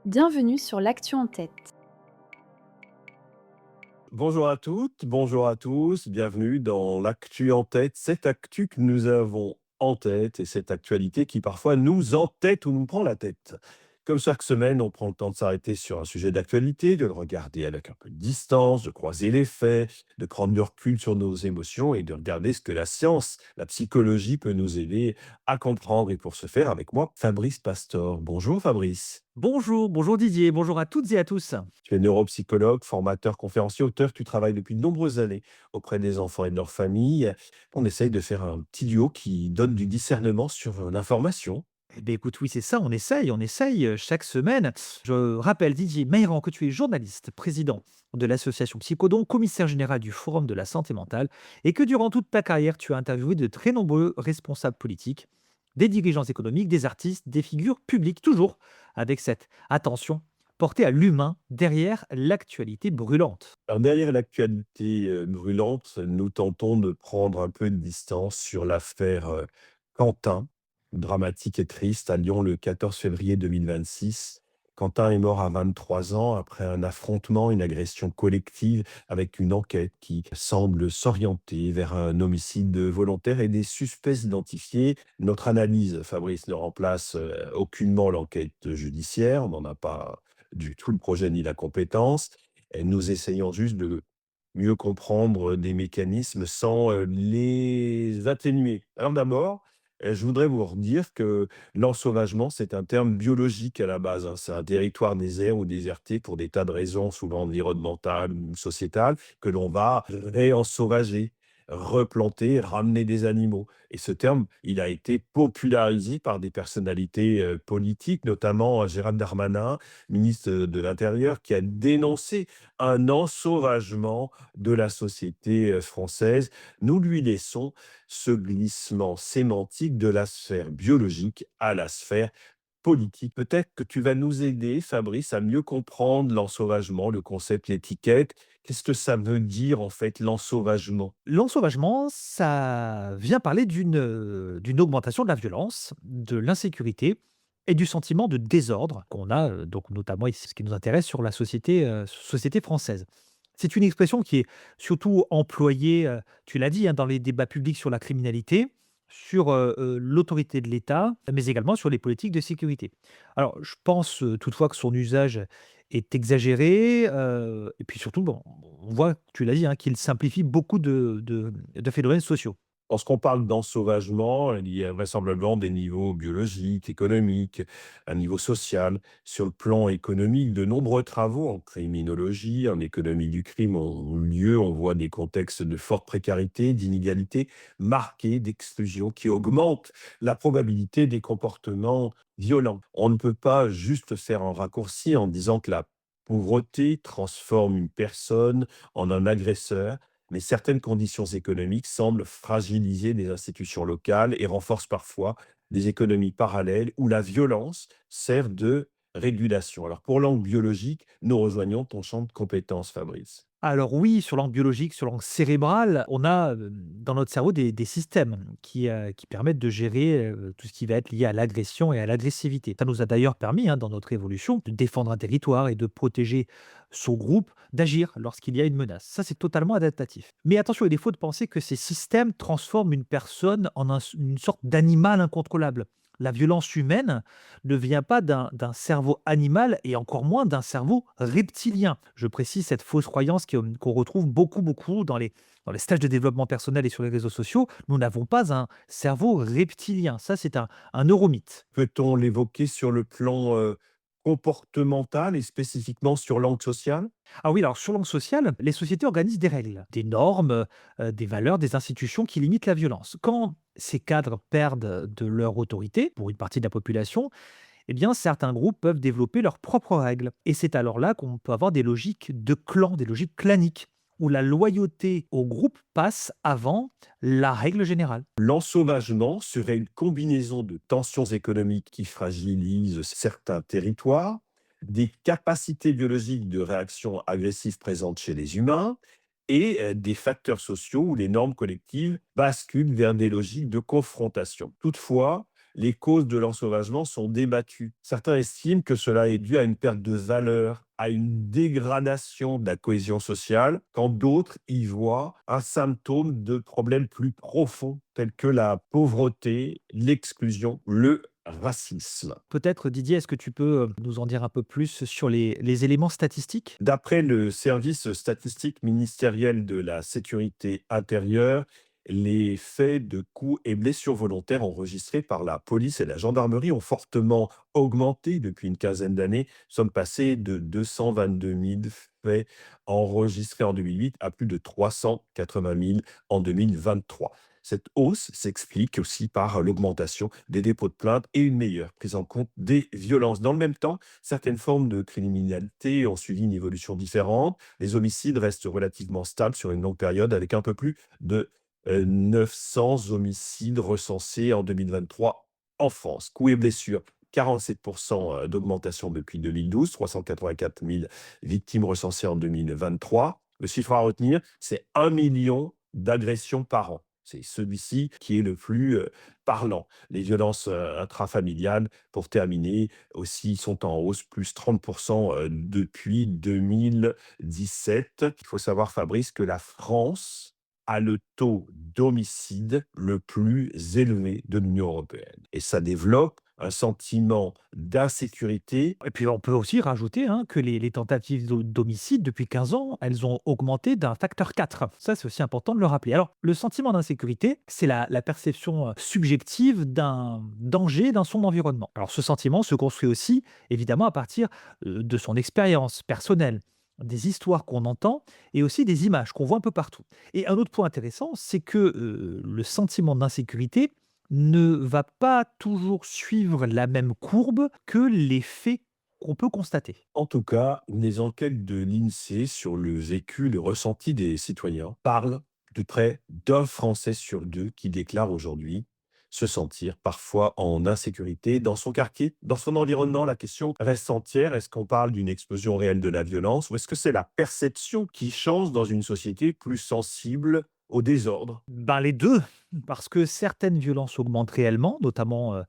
Bienvenue sur l'Actu en tête. Bonjour à toutes, bonjour à tous, bienvenue dans l'actu en tête, cette actu que nous avons en tête et cette actualité qui parfois nous entête ou nous prend la tête. Comme chaque semaine, on prend le temps de s'arrêter sur un sujet d'actualité, de le regarder avec un peu de distance, de croiser les faits, de prendre du recul sur nos émotions et de regarder ce que la science, la psychologie peut nous aider à comprendre. Et pour ce faire, avec moi, Fabrice Pastor. Bonjour Fabrice. Bonjour, bonjour Didier, bonjour à toutes et à tous. Tu es neuropsychologue, formateur, conférencier, auteur. Tu travailles depuis de nombreuses années auprès des enfants et de leurs familles. On essaye de faire un petit duo qui donne du discernement sur l'information. Eh bien écoute, oui c'est ça, on essaye chaque semaine. Je rappelle Didier Meyran que tu es journaliste, président de l'association Psychodon, commissaire général du Forum de la santé mentale et que durant toute ta carrière, tu as interviewé de très nombreux responsables politiques, des dirigeants économiques, des artistes, des figures publiques, toujours avec cette attention portée à l'humain derrière l'actualité brûlante. Alors, derrière l'actualité brûlante, nous tentons de prendre un peu de distance sur l'affaire Quentin, dramatique et triste, à Lyon le 14 février 2026. Quentin est mort à 23 ans après un affrontement, une agression collective avec une enquête qui semble s'orienter vers un homicide volontaire et des suspects identifiés. Notre analyse, Fabrice, ne remplace aucunement l'enquête judiciaire. On n'en a pas du tout le projet ni la compétence. Et nous essayons juste de mieux comprendre des mécanismes sans, les atténuer. Alors d'abord, je voudrais vous redire que l'ensauvagement, c'est un terme biologique à la base, hein. C'est un territoire désert ou déserté pour des tas de raisons, souvent environnementales ou sociétales, que l'on va réensauvager, replanter, ramener des animaux. Et ce terme, il a été popularisé par des personnalités, politiques, notamment, Gérald Darmanin, ministre de l'Intérieur, qui a dénoncé un ensauvagement de la société française. Nous lui laissons ce glissement sémantique de la sphère biologique à la sphère politique. Peut-être que tu vas nous aider, Fabrice, à mieux comprendre l'ensauvagement, le concept, l'étiquette. Qu'est-ce que ça veut dire en fait l'ensauvagement? L'ensauvagement, ça vient parler d'une augmentation de la violence, de l'insécurité et du sentiment de désordre qu'on a, donc notamment, et c'est ce qui nous intéresse sur la société française. C'est une expression qui est surtout employée, tu l'as dit, hein, dans les débats publics sur la criminalité, sur, l'autorité de l'État, mais également sur les politiques de sécurité. Alors je pense, toutefois que son usage est exagéré, et puis surtout, bon, on voit, tu l'as dit, hein, qu'il simplifie beaucoup de phénomènes sociaux. Lorsqu'on parle d'ensauvagement, il y a vraisemblablement des niveaux biologiques, économiques, un niveau social. Sur le plan économique, de nombreux travaux en criminologie, en économie du crime ont lieu. On voit des contextes de forte précarité, d'inégalité marquée, d'exclusion qui augmentent la probabilité des comportements violents. On ne peut pas juste faire un raccourci en disant que la pauvreté transforme une personne en un agresseur, mais certaines conditions économiques semblent fragiliser des institutions locales et renforcent parfois des économies parallèles où la violence sert de régulation. Alors pour l'angle biologique, nous rejoignons ton champ de compétences, Fabrice. Alors oui, sur l'angle biologique, sur l'angle cérébral, on a, dans notre cerveau des systèmes qui permettent de gérer, tout ce qui va être lié à l'agression et à l'agressivité. Ça nous a d'ailleurs permis, hein, dans notre évolution, de défendre un territoire et de protéger son groupe, d'agir lorsqu'il y a une menace. Ça, c'est totalement adaptatif. Mais attention, il est faux de penser que ces systèmes transforment une personne en une sorte d'animal incontrôlable. La violence humaine ne vient pas d'un cerveau animal et encore moins d'un cerveau reptilien. Je précise cette fausse croyance qu'on retrouve beaucoup dans les stages de développement personnel et sur les réseaux sociaux. Nous n'avons pas un cerveau reptilien. Ça, c'est un neuromythe. Peut-on l'évoquer sur le plan comportemental et spécifiquement sur l'angle social? Ah oui, alors sur l'angle social, les sociétés organisent des règles, des normes, des valeurs, des institutions qui limitent la violence. Quand ces cadres perdent de leur autorité pour une partie de la population, eh bien, certains groupes peuvent développer leurs propres règles. Et c'est alors là qu'on peut avoir des logiques de clan, des logiques claniques, où la loyauté au groupe passe avant la règle générale. L'ensauvagement serait une combinaison de tensions économiques qui fragilisent certains territoires, des capacités biologiques de réaction agressive présentes chez les humains et des facteurs sociaux où les normes collectives basculent vers des logiques de confrontation. Toutefois, les causes de l'ensauvagement sont débattues. Certains estiment que cela est dû à une perte de valeur, à une dégradation de la cohésion sociale, quand d'autres y voient un symptôme de problèmes plus profonds tels que la pauvreté, l'exclusion, le racisme. Peut-être, Didier, est-ce que tu peux nous en dire un peu plus sur les éléments statistiques? D'après le service statistique ministériel de la sécurité intérieure, les faits de coups et blessures volontaires enregistrés par la police et la gendarmerie ont fortement augmenté depuis une quinzaine d'années. Nous sommes passés de 222 000 faits enregistrés en 2008 à plus de 380 000 en 2023. Cette hausse s'explique aussi par l'augmentation des dépôts de plainte et une meilleure prise en compte des violences. Dans le même temps, certaines formes de criminalité ont suivi une évolution différente. Les homicides restent relativement stables sur une longue période, avec un peu plus de 900 homicides recensés en 2023 en France. Coups et blessures, 47% d'augmentation depuis 2012, 384 000 victimes recensées en 2023. Le chiffre à retenir, c'est 1 million d'agressions par an. C'est celui-ci qui est le plus parlant. Les violences intrafamiliales, pour terminer, aussi sont en hausse, plus 30% depuis 2017. Il faut savoir, Fabrice, que la France a le taux d'homicide le plus élevé de l'Union européenne. Et ça développe un sentiment d'insécurité. Et puis on peut aussi rajouter que les tentatives d'homicide, depuis 15 ans, elles ont augmenté d'un facteur 4. Ça, c'est aussi important de le rappeler. Alors, le sentiment d'insécurité, c'est la perception subjective d'un danger dans son environnement. Alors, ce sentiment se construit aussi, évidemment, à partir de son expérience personnelle, des histoires qu'on entend et aussi des images qu'on voit un peu partout. Et un autre point intéressant, c'est que le sentiment d'insécurité ne va pas toujours suivre la même courbe que les faits qu'on peut constater. En tout cas, les enquêtes de l'INSEE sur le vécu, le ressenti des citoyens parlent de près d'un Français sur deux qui déclare aujourd'hui se sentir parfois en insécurité dans son quartier, dans son environnement. La question reste entière. Est-ce qu'on parle d'une explosion réelle de la violence ou est-ce que c'est la perception qui change dans une société plus sensible au désordre? Ben, les 2, parce que certaines violences augmentent réellement, notamment,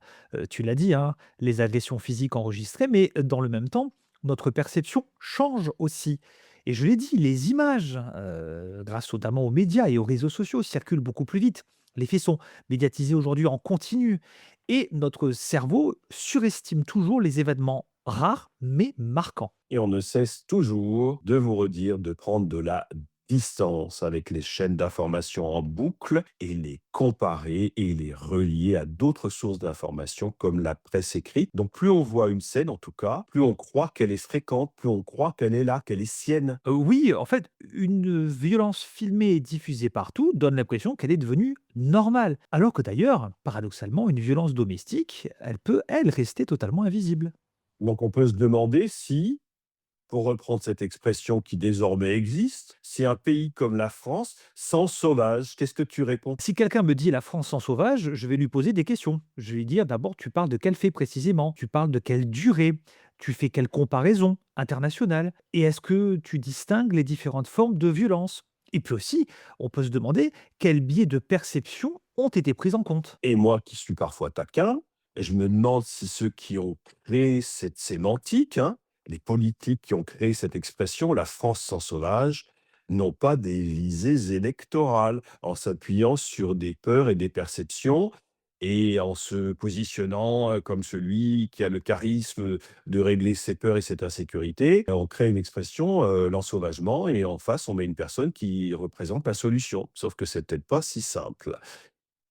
tu l'as dit, les agressions physiques enregistrées, mais dans le même temps, notre perception change aussi. Et je l'ai dit, les images, grâce notamment aux médias et aux réseaux sociaux, circulent beaucoup plus vite. Les faits sont médiatisés aujourd'hui en continu et notre cerveau surestime toujours les événements rares mais marquants. Et on ne cesse toujours de vous redire de prendre de la distance avec les chaînes d'information en boucle et les comparer et les relier à d'autres sources d'information comme la presse écrite. Donc plus on voit une scène, en tout cas, plus on croit qu'elle est fréquente, plus on croit qu'elle est là, qu'elle est sienne. Oui, en fait, une violence filmée et diffusée partout donne l'impression qu'elle est devenue normale. Alors que d'ailleurs, paradoxalement, une violence domestique, elle peut, elle, rester totalement invisible. Donc on peut se demander si, pour reprendre cette expression qui désormais existe, si un pays comme la France sent sauvage, qu'est-ce que tu réponds? Si quelqu'un me dit la France sans sauvage, je vais lui poser des questions. Je vais lui dire d'abord, tu parles de quel fait précisément? Tu parles de quelle durée? Tu fais quelle comparaison internationale? Et est-ce que tu distingues les différentes formes de violence? Et puis aussi, on peut se demander quels biais de perception ont été pris en compte. Et moi qui suis parfois taquin, je me demande si ceux qui ont créé cette sémantique, hein, les politiques qui ont créé cette expression, la France sans sauvage, n'ont pas des visées électorales en s'appuyant sur des peurs et des perceptions et en se positionnant comme celui qui a le charisme de régler ses peurs et cette insécurité. On crée une expression, l'ensauvagement, et en face, on met une personne qui représente la solution. Sauf que c'est peut-être pas si simple.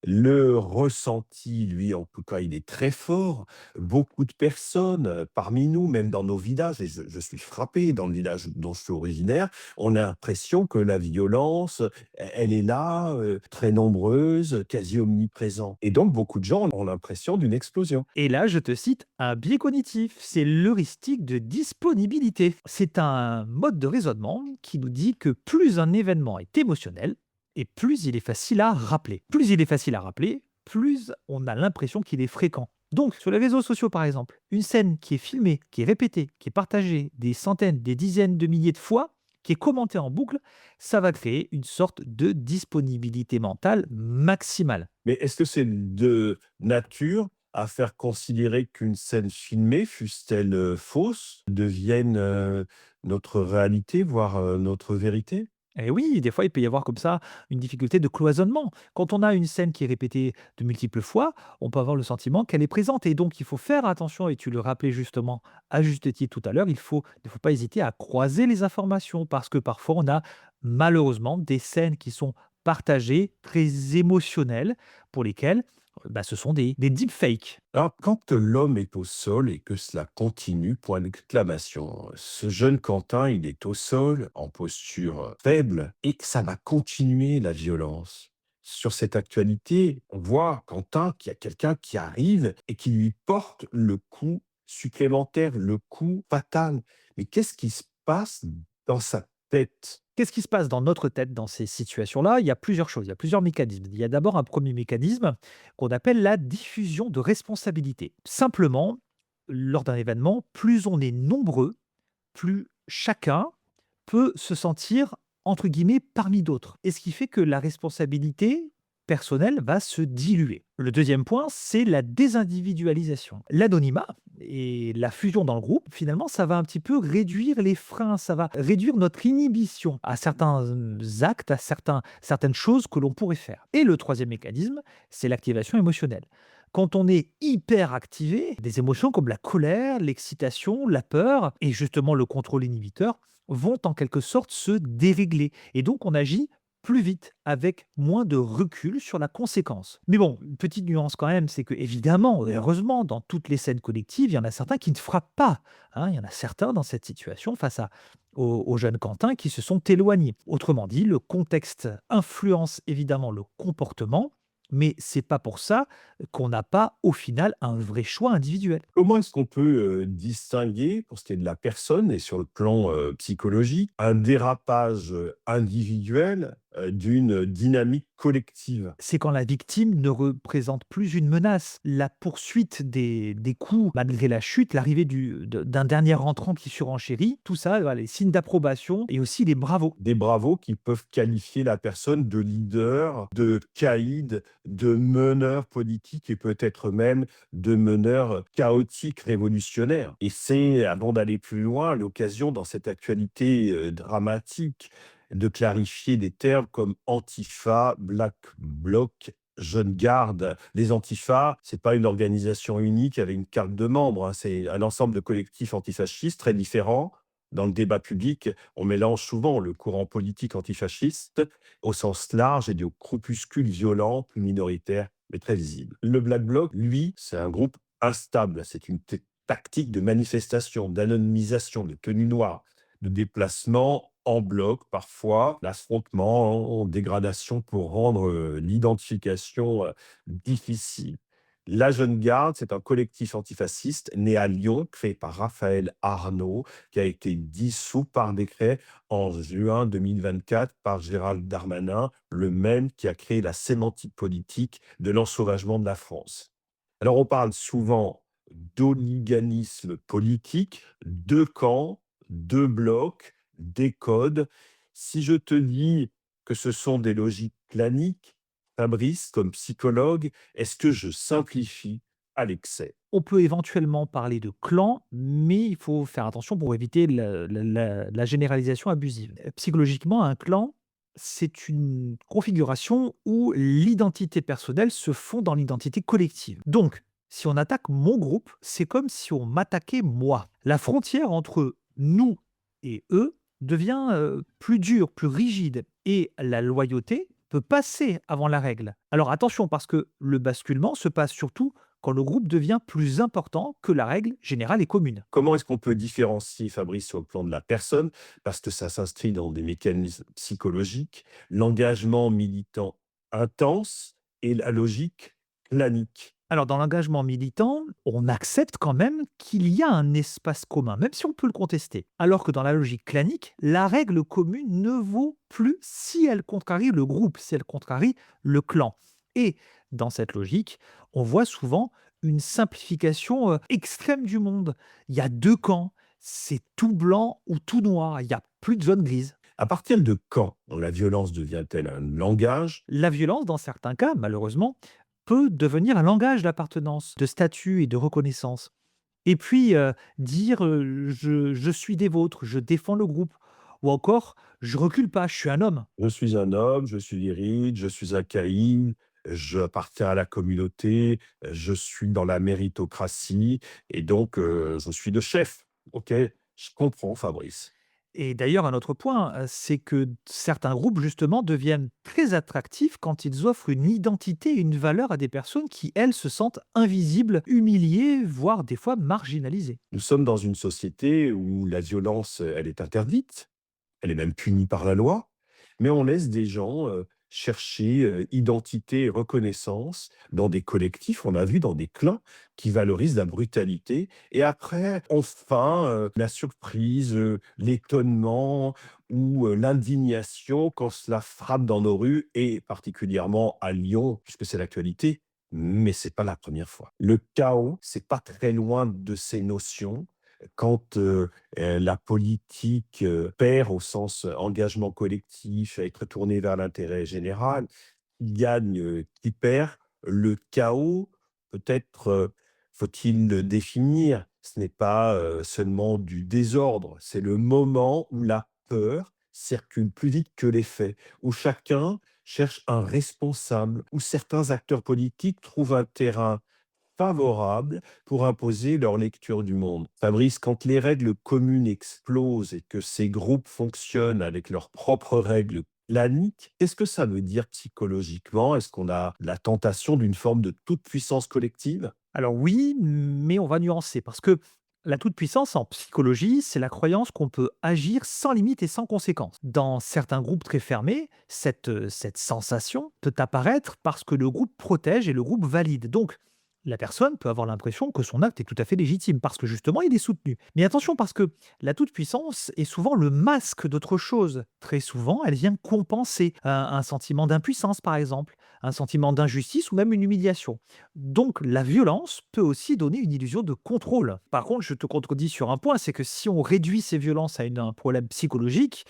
Le ressenti, lui, en tout cas, il est très fort. Beaucoup de personnes, parmi nous, même dans nos villages, et je suis frappé dans le village dont je suis originaire, on a l'impression que la violence, elle est là, très nombreuse, quasi omniprésente. Et donc, beaucoup de gens ont l'impression d'une explosion. Et là, je te cite un biais cognitif, c'est l'heuristique de disponibilité. C'est un mode de raisonnement qui nous dit que plus un événement est émotionnel, et plus il est facile à rappeler. Plus il est facile à rappeler, plus on a l'impression qu'il est fréquent. Donc, sur les réseaux sociaux, par exemple, une scène qui est filmée, qui est répétée, qui est partagée des centaines, des dizaines de milliers de fois, qui est commentée en boucle, ça va créer une sorte de disponibilité mentale maximale. Mais est-ce que c'est de nature à faire considérer qu'une scène filmée, fût-elle fausse, devienne notre réalité, voire notre vérité? Et oui, des fois, il peut y avoir comme ça une difficulté de cloisonnement. Quand on a une scène qui est répétée de multiples fois, on peut avoir le sentiment qu'elle est présente. Et donc, il faut faire attention, et tu le rappelais justement à juste titre tout à l'heure, il ne faut pas hésiter à croiser les informations, parce que parfois, on a malheureusement des scènes qui sont partagées, très émotionnelles, pour lesquelles ce sont des deepfakes. Alors, quand l'homme est au sol et que cela continue, point d'exclamation. Ce jeune Quentin, il est au sol, en posture faible, et que ça va continuer la violence. Sur cette actualité, on voit Quentin qu'il y a quelqu'un qui arrive et qui lui porte le coup supplémentaire, le coup fatal. Mais qu'est-ce qui se passe dans sa tête? Qu'est-ce qui se passe dans notre tête dans ces situations-là? Il y a plusieurs choses, il y a plusieurs mécanismes. Il y a d'abord un premier mécanisme qu'on appelle la diffusion de responsabilité. Simplement, lors d'un événement, plus on est nombreux, plus chacun peut se sentir, entre guillemets, «parmi d'autres» et ce qui fait que la responsabilité personnelle va se diluer. Le deuxième point, c'est la désindividualisation. L'anonymat et la fusion dans le groupe, finalement, ça va un petit peu réduire les freins, ça va réduire notre inhibition à certains, actes, à certaines choses que l'on pourrait faire. Et le troisième mécanisme, c'est l'activation émotionnelle. Quand on est hyper activé, des émotions comme la colère, l'excitation, la peur et justement le contrôle inhibiteur vont en quelque sorte se dérégler. Et donc on agit plus vite, avec moins de recul sur la conséquence. Mais bon, une petite nuance quand même, c'est que évidemment, et heureusement, dans toutes les scènes collectives, il y en a certains qui ne frappent pas, hein. Il y en a certains dans cette situation face au jeune Quentin qui se sont éloignés. Autrement dit, le contexte influence évidemment le comportement, mais c'est pas pour ça qu'on n'a pas au final un vrai choix individuel. Comment est-ce qu'on peut, distinguer, pour ce qui est de la personne et sur le plan, psychologique, un dérapage, individuel, d'une dynamique collective? C'est quand la victime ne représente plus une menace. La poursuite des coups malgré la chute, l'arrivée d'un dernier entrant qui surenchérit, tout ça, voilà, les signes d'approbation et aussi les bravos. Des bravos qui peuvent qualifier la personne de leader, de caïd, de meneur politique et peut-être même de meneur chaotique révolutionnaire. Et c'est, avant d'aller plus loin, l'occasion dans cette actualité, dramatique de clarifier des termes comme Antifa, Black Bloc, Jeune Garde. Les Antifas, c'est pas une organisation unique avec une carte de membre, hein, c'est un ensemble de collectifs antifascistes très différents. Dans le débat public, on mélange souvent le courant politique antifasciste au sens large et des groupuscules violents, plus minoritaires, mais très visibles. Le Black Bloc, lui, c'est un groupe instable. C'est une tactique de manifestation, d'anonymisation, de tenue noire, de déplacement en bloc, parfois, l'affrontement en dégradation pour rendre l'identification difficile. La Jeune Garde, c'est un collectif antifasciste né à Lyon, créé par Raphaël Arnaud, qui a été dissous par décret en juin 2024 par Gérald Darmanin, le même qui a créé la sémantique politique de l'ensauvagement de la France. Alors on parle souvent d'oliganisme politique, deux camps, deux blocs, des codes. Si je te dis que ce sont des logiques claniques, Fabrice, comme psychologue, est-ce que je simplifie à l'excès? On peut éventuellement parler de clan, mais il faut faire attention pour éviter la généralisation abusive. Psychologiquement, un clan, c'est une configuration où l'identité personnelle se fond dans l'identité collective. Donc, si on attaque mon groupe, c'est comme si on m'attaquait moi. La frontière entre nous et eux devient plus dure, plus rigide, et la loyauté peut passer avant la règle. Alors attention, parce que le basculement se passe surtout quand le groupe devient plus important que la règle générale et commune. Comment est-ce qu'on peut différencier, Fabrice, sur le plan de la personne, parce que ça s'inscrit dans des mécanismes psychologiques, l'engagement militant intense et la logique clanique? Alors dans l'engagement militant, on accepte quand même qu'il y a un espace commun, même si on peut le contester. Alors que dans la logique clanique, la règle commune ne vaut plus si elle contrarie le groupe, si elle contrarie le clan. Et dans cette logique, on voit souvent une simplification extrême du monde. Il y a deux camps, c'est tout blanc ou tout noir, il n'y a plus de zone grise. À partir de quand la violence devient-elle un langage? La violence, dans certains cas, malheureusement, peut devenir un langage d'appartenance, de statut et de reconnaissance. Et puis, dire, «Je suis des vôtres, je défends le groupe» ou encore: «Je recule pas, je suis un homme». Je suis un homme, je suis viril, je suis un caïd, j'appartiens à la communauté, je suis dans la méritocratie et donc je suis le chef. OK, je comprends Fabrice. Et d'ailleurs, un autre point, c'est que certains groupes, justement, deviennent très attractifs quand ils offrent une identité et une valeur à des personnes qui, elles, se sentent invisibles, humiliées, voire des fois marginalisées. Nous sommes dans une société où la violence, elle est interdite. Elle est même punie par la loi, mais on laisse des gens, chercher, identité et reconnaissance dans des collectifs, on a vu dans des clans qui valorisent la brutalité et après, enfin, la surprise, l'étonnement ou, l'indignation quand cela frappe dans nos rues et particulièrement à Lyon, puisque c'est l'actualité, mais c'est pas la première fois. Le chaos, c'est pas très loin de ces notions quand, la politique, perd au sens, engagement collectif, être tournée vers l'intérêt général, qui gagne, qui perd. Le chaos, peut-être, faut-il le définir, ce n'est pas, seulement du désordre, c'est le moment où la peur circule plus vite que les faits, où chacun cherche un responsable, où certains acteurs politiques trouvent un terrain favorable pour imposer leur lecture du monde. Fabrice, quand les règles communes explosent et que ces groupes fonctionnent avec leurs propres règles planiques, qu'est-ce que ça veut dire psychologiquement? Est-ce qu'on a la tentation d'une forme de toute-puissance collective? Alors oui, mais on va nuancer parce que la toute-puissance en psychologie, c'est la croyance qu'on peut agir sans limite et sans conséquence. Dans certains groupes très fermés, cette sensation peut apparaître parce que le groupe protège et le groupe valide. Donc, la personne peut avoir l'impression que son acte est tout à fait légitime parce que justement, il est soutenu. Mais attention parce que la toute-puissance est souvent le masque d'autre chose. Très souvent, elle vient compenser un sentiment d'impuissance, par exemple, un sentiment d'injustice ou même une humiliation. Donc la violence peut aussi donner une illusion de contrôle. Par contre, je te contredis sur un point, c'est que si on réduit ces violences à un problème psychologique,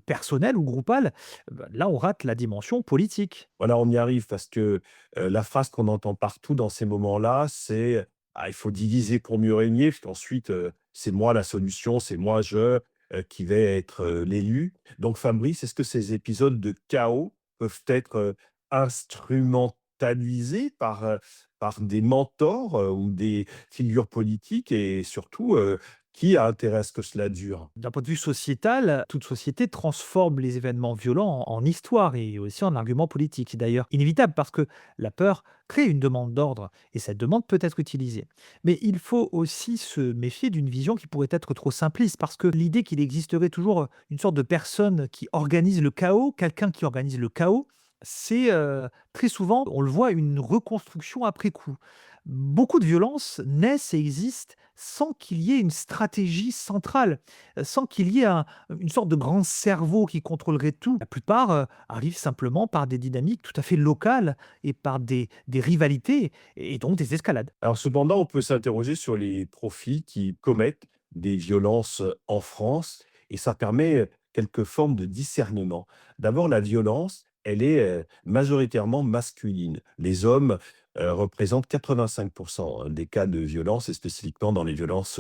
personnel ou groupal, bah, là on rate la dimension politique. Voilà, on y arrive parce que, la phrase qu'on entend partout dans ces moments-là, c'est: «Ah, il faut diviser pour mieux régner», puisqu'ensuite, c'est moi la solution, c'est moi qui vais être, l'élu. Donc Fabrice, est-ce que ces épisodes de chaos peuvent être, instrumentalisés par des mentors, ou des figures politiques et surtout, qui a intérêt à ce que cela dure? D'un point de vue sociétal, toute société transforme les événements violents en histoire et aussi en arguments politiques. C'est d'ailleurs inévitable parce que la peur crée une demande d'ordre et cette demande peut être utilisée. Mais il faut aussi se méfier d'une vision qui pourrait être trop simpliste parce que l'idée qu'il existerait toujours une sorte de personne qui organise le chaos, quelqu'un qui organise le chaos, c'est très souvent, on le voit, une reconstruction après coup. Beaucoup de violences naissent et existent sans qu'il y ait une stratégie centrale, sans qu'il y ait une sorte de grand cerveau qui contrôlerait tout. La plupart, arrivent simplement par des dynamiques tout à fait locales et par des rivalités et donc des escalades. Alors cependant, on peut s'interroger sur les profils qui commettent des violences, en France et ça permet, quelques formes de discernement. D'abord, la violence, elle est, majoritairement masculine. Les hommes, représentent 85 des cas de violence et spécifiquement dans les violences,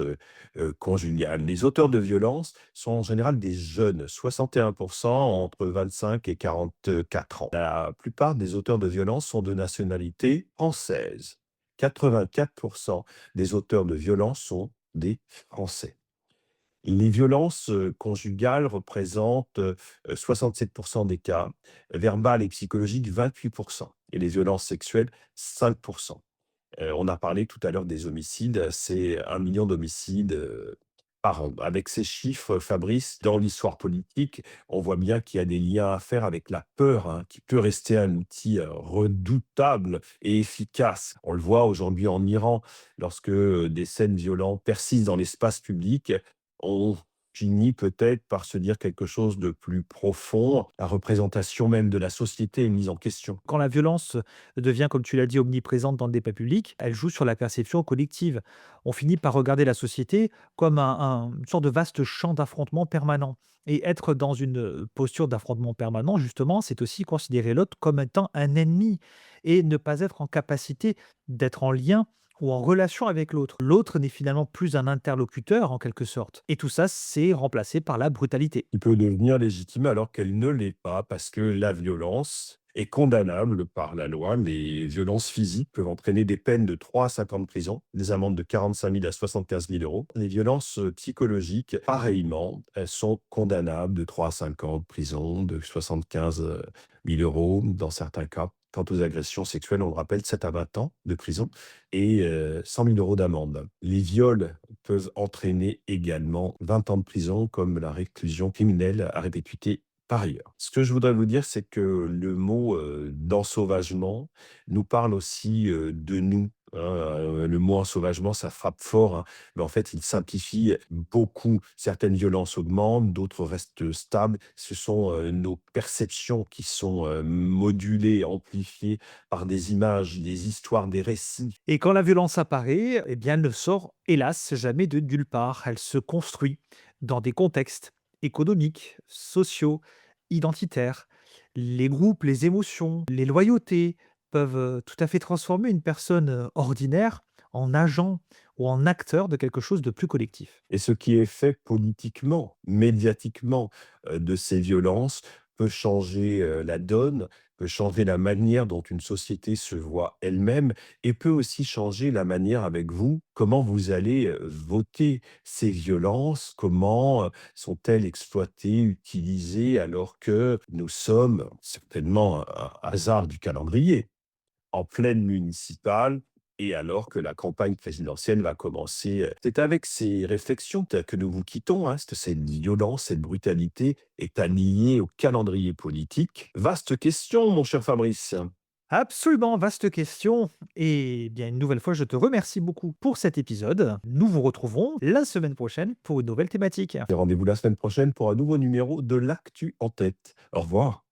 conjugales. Les auteurs de violences sont en général des jeunes, 61 entre 25 et 44 ans. La plupart des auteurs de violences sont de nationalité française. 84 des auteurs de violences sont des Français. Les violences, conjugales représentent, 67 des cas, verbales et psychologiques 28 et les violences sexuelles 5. On a parlé tout à l'heure des homicides, c'est 1 million d'homicides, par an. Avec ces chiffres, Fabrice, dans l'histoire politique, on voit bien qu'il y a des liens à faire avec la peur, hein, qui peut rester un outil, redoutable et efficace. On le voit aujourd'hui en Iran, lorsque, des scènes violentes persistent dans l'espace public, on finit peut-être par se dire quelque chose de plus profond. La représentation même de la société est mise en question. Quand la violence devient, comme tu l'as dit, omniprésente dans le débat public, elle joue sur la perception collective. On finit par regarder la société comme une sorte de vaste champ d'affrontement permanent. Et être dans une posture d'affrontement permanent, justement, c'est aussi considérer l'autre comme étant un ennemi et ne pas être en capacité d'être en lien ou en relation avec l'autre. L'autre n'est finalement plus un interlocuteur, en quelque sorte. Et tout ça, c'est remplacé par la brutalité. Qui peut devenir légitime alors qu'elle ne l'est pas, parce que la violence est condamnable par la loi. Les violences physiques peuvent entraîner des peines de 3 à 5 ans de prison, des amendes de 45 000 à 75 000 euros. Les violences psychologiques, pareillement, elles sont condamnables de 3 à 5 ans de prison, de 75 000 euros dans certains cas. Quant aux agressions sexuelles, on le rappelle, 7 à 20 ans de prison et 100 000 euros d'amende. Les viols peuvent entraîner également 20 ans de prison, comme la réclusion criminelle à perpétuité par ailleurs. Ce que je voudrais vous dire, c'est que le mot d'ensauvagement nous parle aussi de nous, hein. Le mot ensauvagement, ça frappe fort, hein, mais en fait, il simplifie beaucoup. Certaines violences augmentent, d'autres restent stables. Ce sont nos perceptions qui sont modulées, amplifiées par des images, des histoires, des récits. Et quand la violence apparaît, eh bien, elle ne sort, hélas, jamais de nulle part. Elle se construit dans des contextes économiques, sociaux, identitaires. Les groupes, les émotions, les loyautés peuvent tout à fait transformer une personne ordinaire en agent ou en acteur de quelque chose de plus collectif. Et ce qui est fait politiquement, médiatiquement, de ces violences peut changer, la donne, peut changer la manière dont une société se voit elle-même et peut aussi changer la manière avec vous, comment vous allez, voter ces violences, comment, sont-elles exploitées, utilisées alors que nous sommes, certainement un hasard du calendrier, en pleine municipale et alors que la campagne présidentielle va commencer. C'est avec ces réflexions que nous vous quittons, hein. Cette violence, cette brutalité est alignée au calendrier politique. Vaste question, mon cher Fabrice. Absolument, vaste question. Et bien, une nouvelle fois, je te remercie beaucoup pour cet épisode. Nous vous retrouvons la semaine prochaine pour une nouvelle thématique. Et rendez-vous la semaine prochaine pour un nouveau numéro de l'Actu en tête. Au revoir.